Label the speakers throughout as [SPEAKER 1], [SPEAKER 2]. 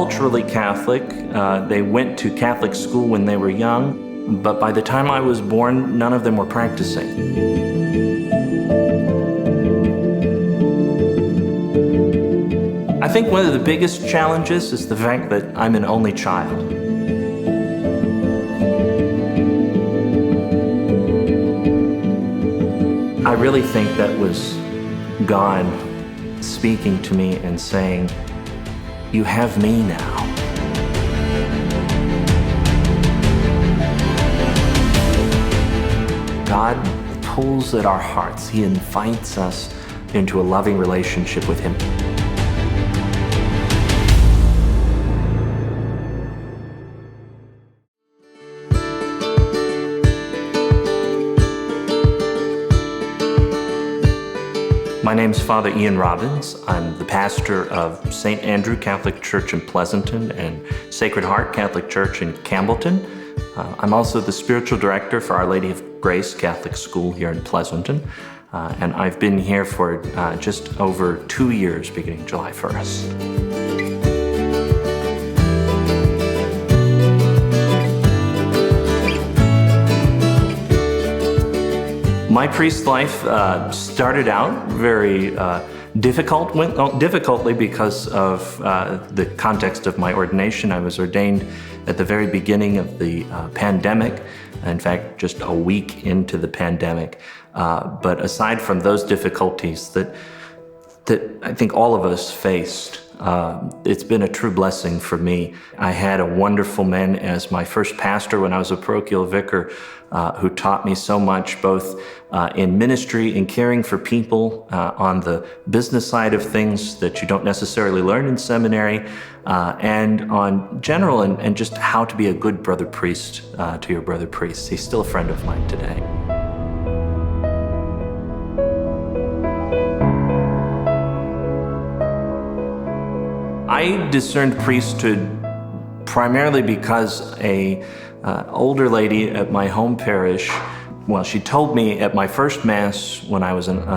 [SPEAKER 1] culturally Catholic. They went to Catholic school when they were young, but by the time I was born, none of them were practicing. I think one of the biggest challenges is the fact that I'm an only child. I really think that was God speaking to me and saying, "You have me now." God pulls at our hearts. He invites us into a loving relationship with Him. My name's Father Ian Robbins. I'm the pastor of St. Andrew Catholic Church in Pleasanton and Sacred Heart Catholic Church in Campbellton. I'm also the spiritual director for Our Lady of Grace Catholic School here in Pleasanton. And I've been here for just over 2 years, beginning July 1st. My priest life started out very difficultly because of the context of my ordination. I was ordained at the very beginning of the pandemic, in fact, just a week into the pandemic. But aside from those difficulties that I think all of us faced, it's been a true blessing for me. I had a wonderful man as my first pastor when I was a parochial vicar, who taught me so much, both in ministry and caring for people, on the business side of things that you don't necessarily learn in seminary, and on general and just how to be a good brother priest to your brother priests. He's still a friend of mine today. I discerned priesthood primarily because a older lady at my home parish, well, she told me at my first Mass when I was an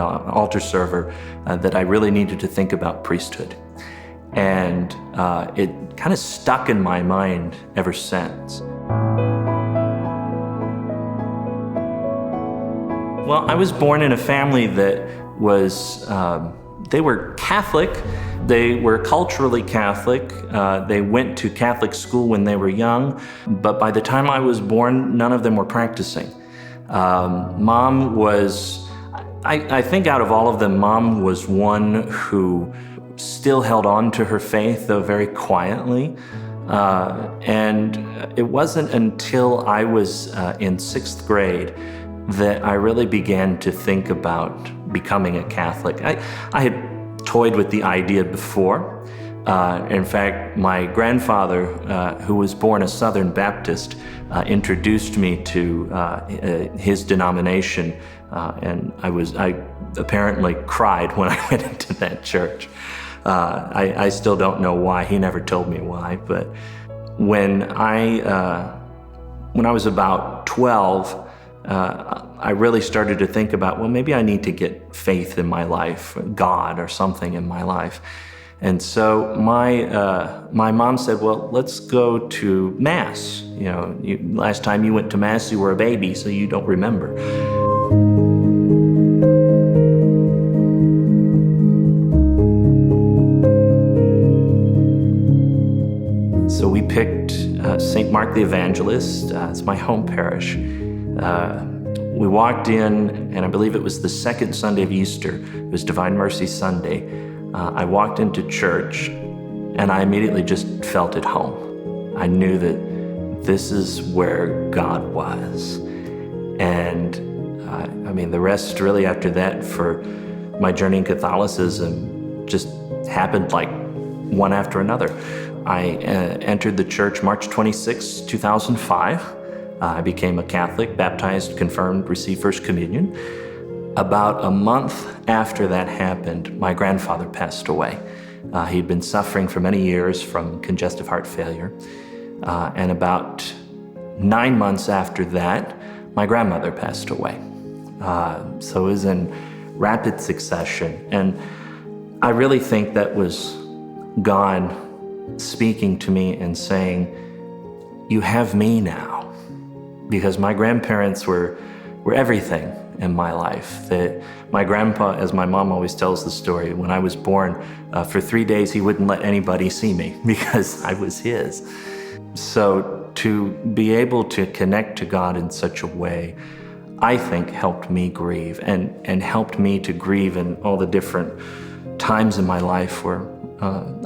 [SPEAKER 1] altar server that I really needed to think about priesthood. And it kind of stuck in my mind ever since. Well, I was born in a family that was, they were Catholic. They were culturally Catholic. They went to Catholic school when they were young, but by the time I was born, none of them were practicing. Mom was, I think out of all of them, Mom was one who still held on to her faith, though very quietly. And it wasn't until I was in 6th grade that I really began to think about becoming a Catholic. I had toyed with the idea before. In fact, my grandfather, who was born a Southern Baptist, introduced me to his denomination, and I apparently cried when I went into that church. I still don't know why. He never told me why, but when I was about 12, I really started to think about, well, maybe I need to get faith in my life, God or something in my life. And so my mom said, well, let's go to Mass. You know, last time you went to Mass, you were a baby, so you don't remember. So we picked St. Mark the Evangelist. It's my home parish. We walked in, and I believe it was the second Sunday of Easter. It was Divine Mercy Sunday. I walked into church, and I immediately just felt at home. I knew that this is where God was. And I mean, the rest really after that for my journey in Catholicism just happened like one after another. I entered the church March 26, 2005. I became a Catholic, baptized, confirmed, received First Communion. About a month after that happened, my grandfather passed away. He'd been suffering for many years from congestive heart failure. And about 9 months after that, my grandmother passed away. So it was in rapid succession. And I really think that was God speaking to me and saying, "You have me now." Because my grandparents were everything in my life. That my grandpa, as my mom always tells the story, when I was born, for 3 days he wouldn't let anybody see me because I was his. So to be able to connect to God in such a way, I think helped me grieve and helped me to grieve in all the different times in my life where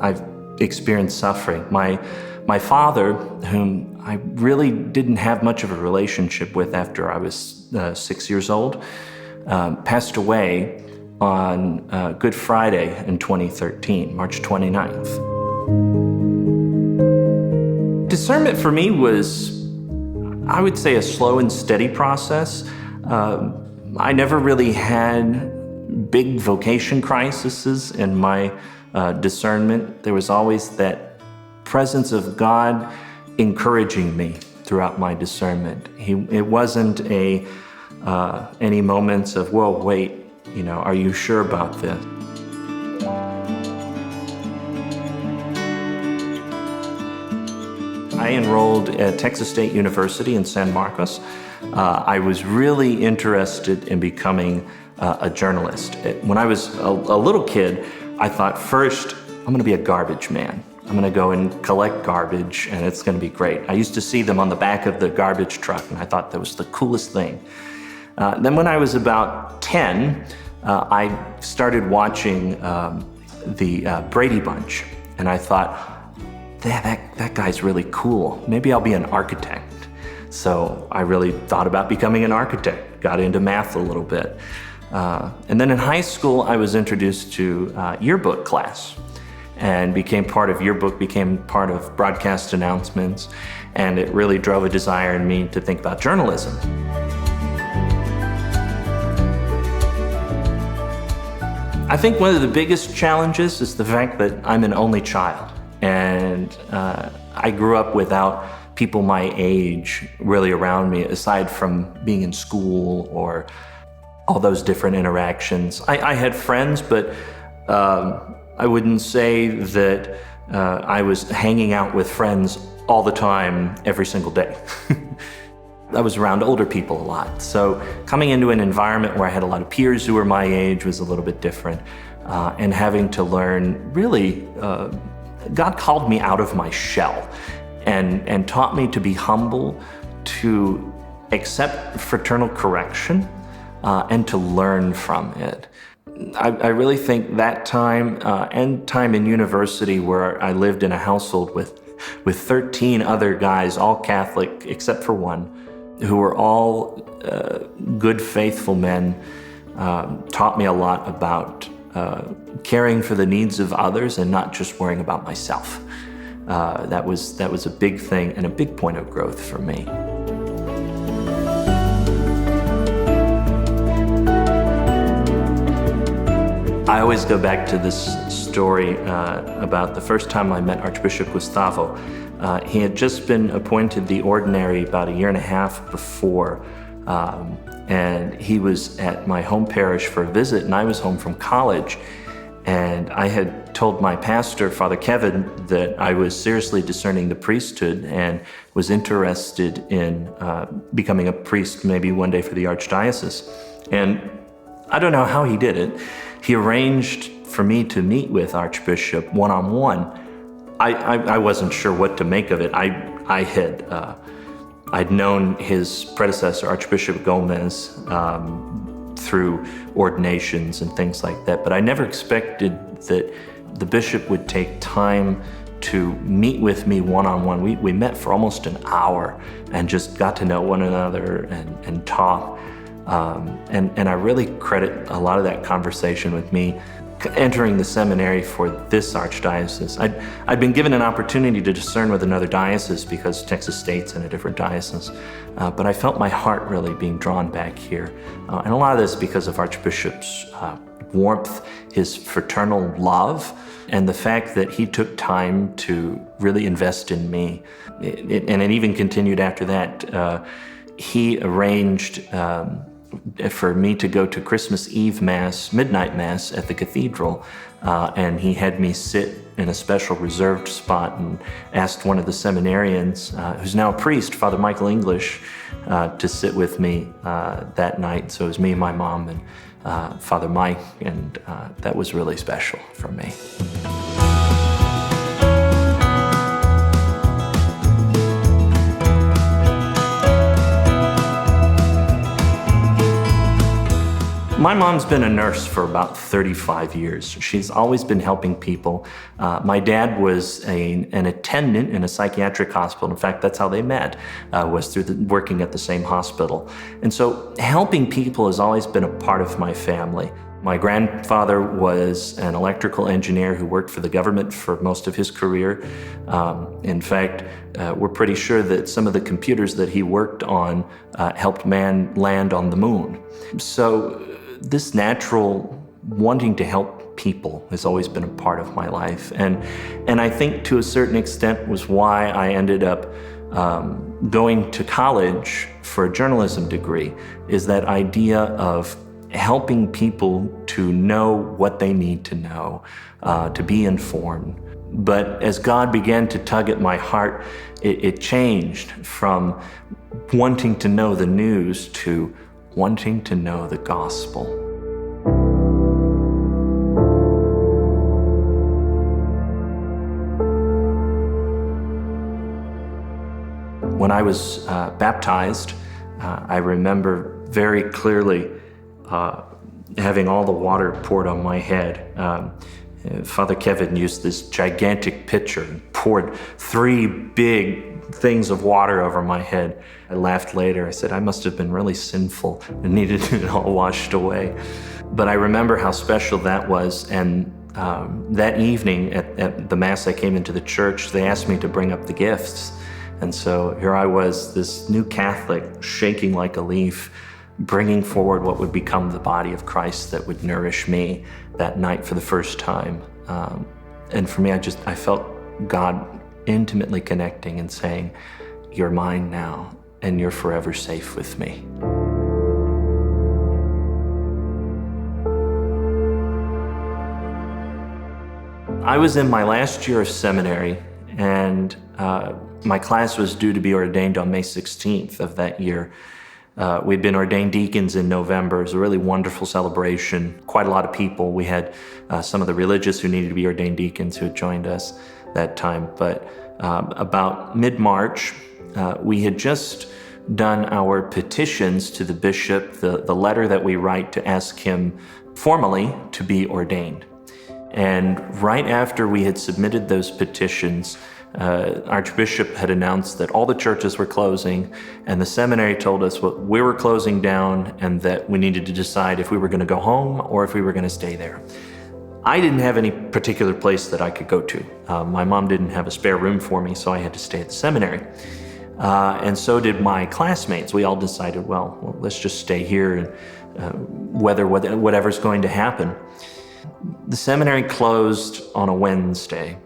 [SPEAKER 1] I've experienced suffering. My father, whom I really didn't have much of a relationship with after I was 6 years old, passed away on Good Friday in 2013, March 29th. Discernment for me was, I would say, a slow and steady process. I never really had big vocation crises in my discernment. There was always that presence of God encouraging me throughout my discernment. It wasn't any moments of, "Whoa, wait, are you sure about this?" I enrolled at Texas State University in San Marcos. I was really interested in becoming a journalist. When I was a little kid, I thought, first, I'm going to be a garbage man. I'm going to go and collect garbage, and it's going to be great. I used to see them on the back of the garbage truck, and I thought that was the coolest thing. Then when I was about 10, I started watching the Brady Bunch, and I thought, that guy's really cool. Maybe I'll be an architect. So I really thought about becoming an architect, got into math a little bit. And then in high school, I was introduced to yearbook class and became part of yearbook, became part of broadcast announcements, and it really drove a desire in me to think about journalism. I think one of the biggest challenges is the fact that I'm an only child, and I grew up without people my age really around me, aside from being in school or all those different interactions. I had friends, but I wouldn't say that I was hanging out with friends all the time, every single day. I was around older people a lot. So coming into an environment where I had a lot of peers who were my age was a little bit different. And having to learn, really, God called me out of my shell and taught me to be humble, to accept fraternal correction, and to learn from it. I really think that time and time in university, where I lived in a household with 13 other guys, all Catholic except for one, who were all good, faithful men, taught me a lot about caring for the needs of others and not just worrying about myself. That was a big thing and a big point of growth for me. I always go back to this story about the first time I met Archbishop Gustavo. He had just been appointed the ordinary about a year and a half before, and he was at my home parish for a visit, and I was home from college. And I had told my pastor, Father Kevin, that I was seriously discerning the priesthood and was interested in becoming a priest maybe one day for the Archdiocese. And I don't know how he did it. He arranged for me to meet with Archbishop one-on-one. I wasn't sure what to make of it. I'd known his predecessor, Archbishop Gomez, through ordinations and things like that, but I never expected that the bishop would take time to meet with me one-on-one. We met for almost an hour and just got to know one another and talk. And I really credit a lot of that conversation with me entering the seminary for this archdiocese. I'd been given an opportunity to discern with another diocese because Texas State's in a different diocese, but I felt my heart really being drawn back here. And a lot of this because of Archbishop's warmth, his fraternal love, and the fact that he took time to really invest in me. And it even continued after that. He arranged for me to go to Christmas Eve Mass, midnight Mass at the cathedral, and he had me sit in a special reserved spot and asked one of the seminarians, who's now a priest, Father Michael English, to sit with me that night. So it was me and my mom and Father Mike, and that was really special for me. My mom's been a nurse for about 35 years. She's always been helping people. My dad was an attendant in a psychiatric hospital. In fact, that's how they met, was through working at the same hospital. And so helping people has always been a part of my family. My grandfather was an electrical engineer who worked for the government for most of his career. In fact, we're pretty sure that some of the computers that he worked on helped man land on the moon. So this natural wanting to help people has always been a part of my life. And I think to a certain extent was why I ended up going to college for a journalism degree, is that idea of helping people to know what they need to know, to be informed. But as God began to tug at my heart, it changed from wanting to know the news to wanting to know the gospel. When I was baptized, I remember very clearly having all the water poured on my head. Father Kevin used this gigantic pitcher and poured 3 big things of water over my head. I laughed later. I said, I must have been really sinful and needed it all washed away. But I remember how special that was. And that evening at the Mass I came into the church, they asked me to bring up the gifts. And so here I was, this new Catholic, shaking like a leaf, bringing forward what would become the body of Christ that would nourish me that night for the first time. And for me, I felt God intimately connecting and saying, you're mine now, and you're forever safe with me. I was in my last year of seminary, and my class was due to be ordained on May 16th of that year. We'd been ordained deacons in November. It was a really wonderful celebration, quite a lot of people. We had some of the religious who needed to be ordained deacons who had joined us that time. But about mid-March, we had just done our petitions to the bishop, the letter that we write to ask him formally to be ordained. And right after we had submitted those petitions, Archbishop had announced that all the churches were closing, and the seminary told us we were closing down and that we needed to decide if we were going to go home or if we were going to stay there. I didn't have any particular place that I could go to. My mom didn't have a spare room for me, so I had to stay at the seminary. And so did my classmates. We all decided, well, let's just stay here and whatever's going to happen. The seminary closed on a Wednesday,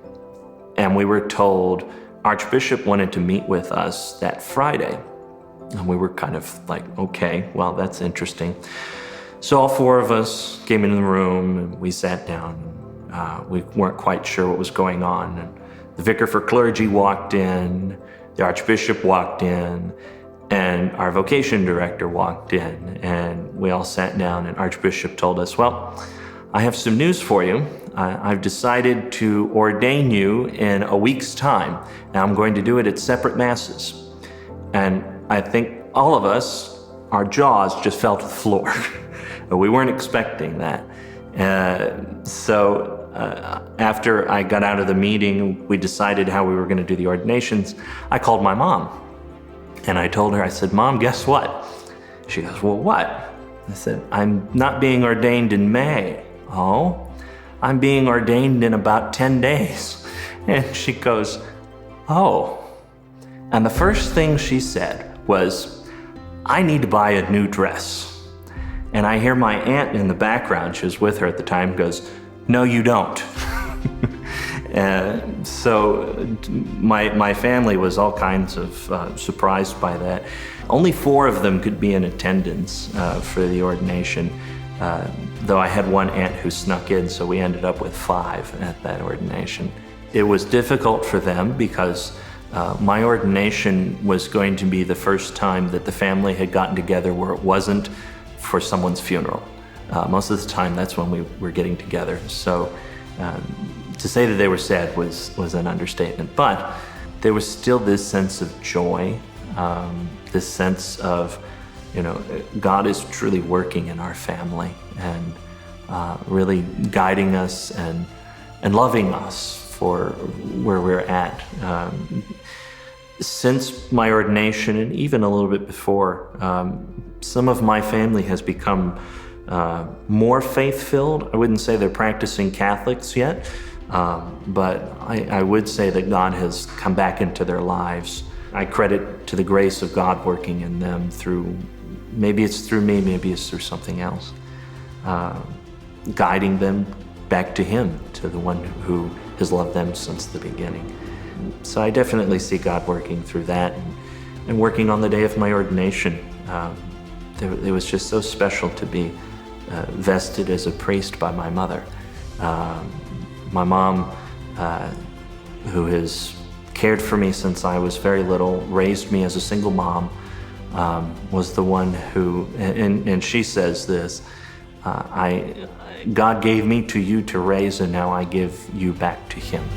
[SPEAKER 1] and we were told Archbishop wanted to meet with us that Friday. And we were kind of like, okay, well, that's interesting. So all 4 of us came into the room and we sat down. We weren't quite sure what was going on. And the vicar for clergy walked in, the Archbishop walked in, and our vocation director walked in. And we all sat down, and Archbishop told us, well, I have some news for you. I've decided to ordain you in a week's time. Now I'm going to do it at separate masses. And I think all of us, our jaws just fell to the floor. We weren't expecting that. So after I got out of the meeting, we decided how we were going to do the ordinations. I called my mom and I told her, I said, Mom, guess what? She goes, well, what? I said, I'm not being ordained in May. Oh? I'm being ordained in about 10 days. And she goes, oh. And the first thing she said was, I need to buy a new dress. And I hear my aunt in the background, she was with her at the time, goes, no, you don't. So my family was all kinds of surprised by that. Only 4 of them could be in attendance for the ordination, though I had one aunt who snuck in, so we ended up with 5 at that ordination. It was difficult for them because my ordination was going to be the first time that the family had gotten together where it wasn't for someone's funeral. Most of the time, that's when we were getting together. So to say that they were sad was an understatement. But there was still this sense of joy, this sense of, God is truly working in our family and really guiding us and loving us for where we're at. Since my ordination, and even a little bit before, some of my family has become more faith-filled. I wouldn't say they're practicing Catholics yet, but I would say that God has come back into their lives. I credit to the grace of God working in them through, maybe it's through me, maybe it's through something else, guiding them back to Him, to the one who has loved them since the beginning. So I definitely see God working through that and working on the day of my ordination. It was just so special to be vested as a priest by my mother. My mom, who has cared for me since I was very little, raised me as a single mom, was the one who, and she says this, God gave me to you to raise, and now I give you back to Him.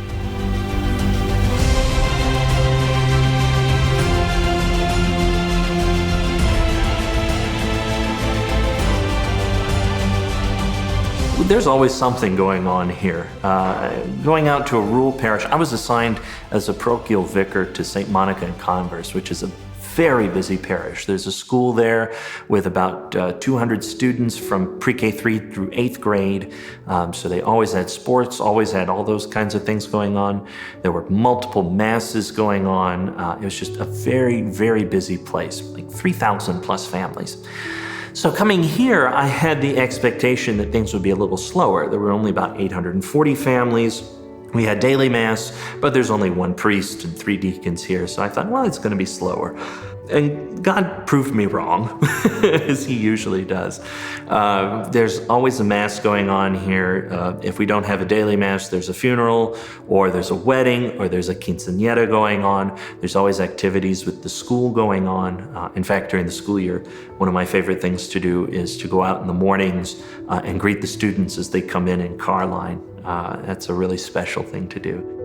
[SPEAKER 1] There's always something going on here. Going out to a rural parish, I was assigned as a parochial vicar to St. Monica and Converse, which is a very busy parish. There's a school there with about 200 students from pre-K3 through 8th grade. So they always had sports, always had all those kinds of things going on. There were multiple masses going on. It was just a very, very busy place, like 3,000 plus families. So coming here, I had the expectation that things would be a little slower. There were only about 840 families. We had daily mass, but there's only 1 priest and 3 deacons here. So I thought, well, it's going to be slower. And God proved me wrong, as He usually does. There's always a mass going on here. If we don't have a daily mass, there's a funeral, or there's a wedding, or there's a quinceañera going on. There's always activities with the school going on. In fact, during the school year, one of my favorite things to do is to go out in the mornings and greet the students as they come in car line. That's a really special thing to do.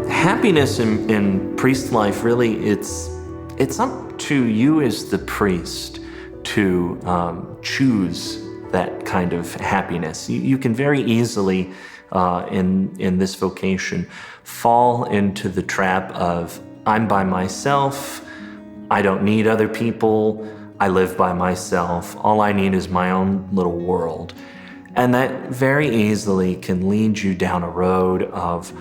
[SPEAKER 1] Happiness in priest life, really, it's up to you as the priest to choose that kind of happiness. You can very easily, in this vocation, fall into the trap of, I'm by myself, I don't need other people, I live by myself, all I need is my own little world. And that very easily can lead you down a road of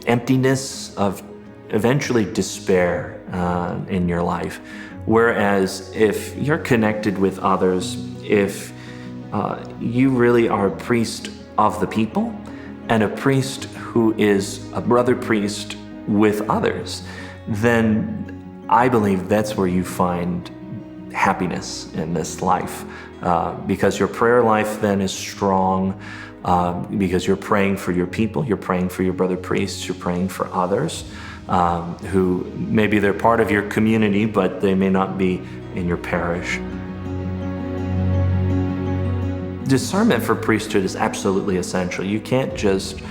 [SPEAKER 1] emptiness, of eventually despair in your life. Whereas if you're connected with others, if you really are a priest of the people and a priest who is a brother priest with others, then I believe that's where you find happiness in this life, because your prayer life then is strong, because you're praying for your people, you're praying for your brother priests, you're praying for others who maybe they're part of your community, but they may not be in your parish. Discernment for priesthood is absolutely essential. You can't just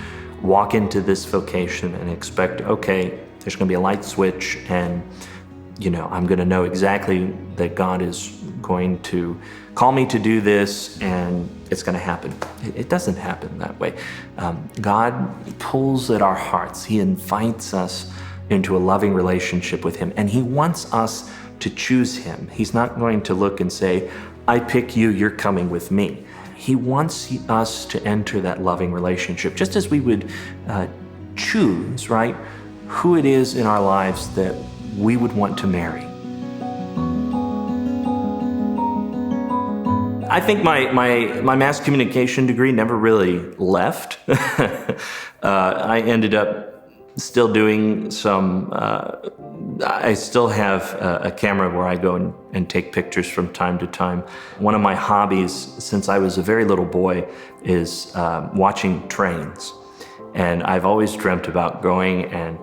[SPEAKER 1] walk into this vocation and expect, okay, there's going to be a light switch and I'm going to know exactly that God is going to call me to do this and it's going to happen. It doesn't happen that way. God pulls at our hearts. He invites us into a loving relationship with Him, and He wants us to choose Him. He's not going to look and say, I pick you, you're coming with me. He wants us to enter that loving relationship, just as we would choose, right, who it is in our lives that we would want to marry. I think my mass communication degree never really left. I ended up still doing some, I still have a camera where I go and take pictures from time to time. One of my hobbies since I was a very little boy is watching trains. And I've always dreamt about going and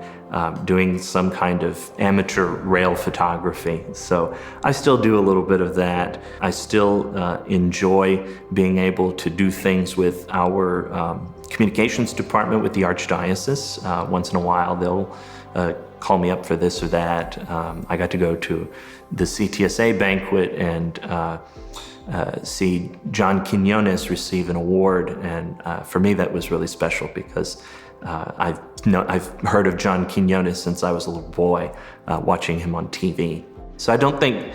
[SPEAKER 1] doing some kind of amateur rail photography. So I still do a little bit of that. I still enjoy being able to do things with our communications department with the Archdiocese. Once in a while, they'll call me up for this or that. I got to go to the CTSA banquet and see John Quinones receive an award, and for me that was really special because I've heard of John Quinones since I was a little boy, watching him on TV. So I don't think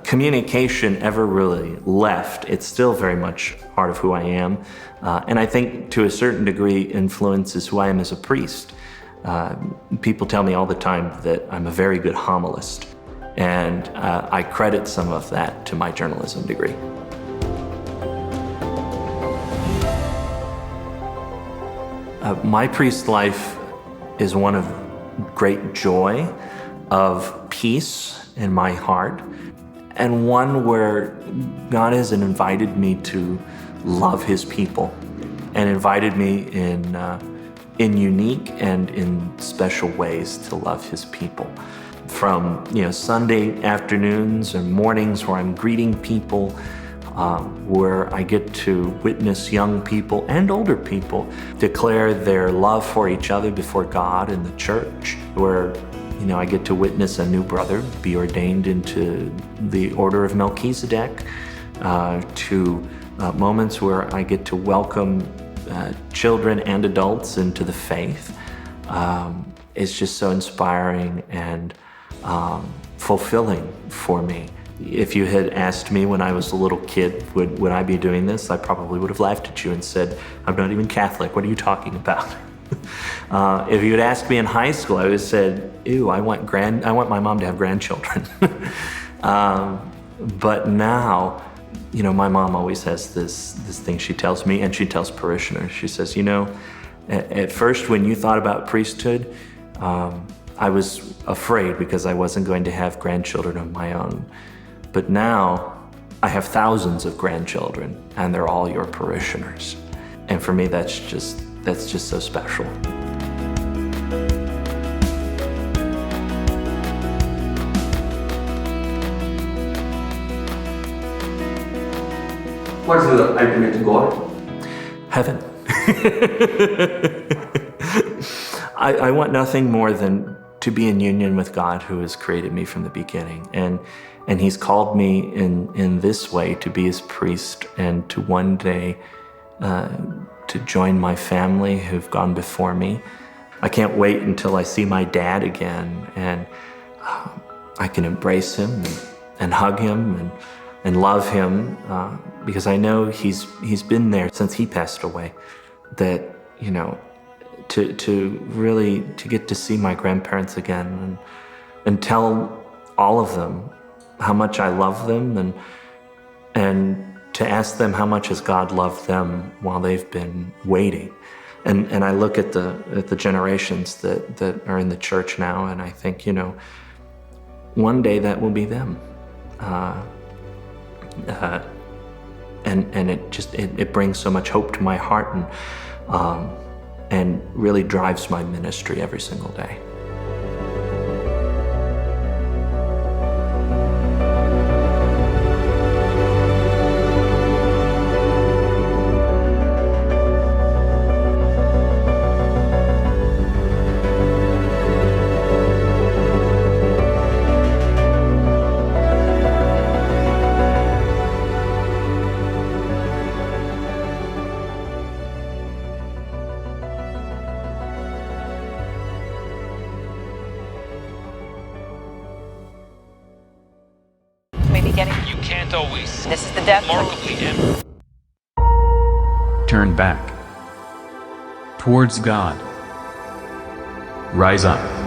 [SPEAKER 1] communication ever really left. It's still very much part of who I am, and I think to a certain degree influences who I am as a priest. People tell me all the time that I'm a very good homilist, and I credit some of that to my journalism degree. My priest life is one of great joy, of peace in my heart, and one where God has invited me to love His people, and invited me in unique and in special ways to love His people. From Sunday afternoons and mornings where I'm greeting people, where I get to witness young people and older people declare their love for each other before God and the church, where I get to witness a new brother be ordained into the order of Melchizedek, to moments where I get to welcome children and adults into the faith. It's just so inspiring and fulfilling for me. If you had asked me when I was a little kid, would I be doing this, I probably would have laughed at you and said, I'm not even Catholic, what are you talking about? If you had asked me in high school, I would have said, ew, I want my mom to have grandchildren. But now, my mom always has this thing she tells me, and she tells parishioners. She says, at first when you thought about priesthood, I was afraid because I wasn't going to have grandchildren of my own. But now I have thousands of grandchildren, and they're all your parishioners. And for me, that's just so special.
[SPEAKER 2] What is the ultimate goal?
[SPEAKER 1] Heaven. I want nothing more than to be in union with God, who has created me from the beginning. And He's called me in this way to be His priest, and to one day to join my family who've gone before me. I can't wait until I see my dad again, and I can embrace him and hug him and love him, because I know he's been there since he passed away. That to really get to see my grandparents again and tell all of them how much I love them, and to ask them how much has God loved them while they've been waiting. And I look at the generations that are in the church now, and I think, one day that will be them. And it brings so much hope to my heart, and really drives my ministry every single day.
[SPEAKER 3] You can't always.
[SPEAKER 4] This is the death.
[SPEAKER 3] Remarkably empty.
[SPEAKER 5] Turn back towards God. Rise up.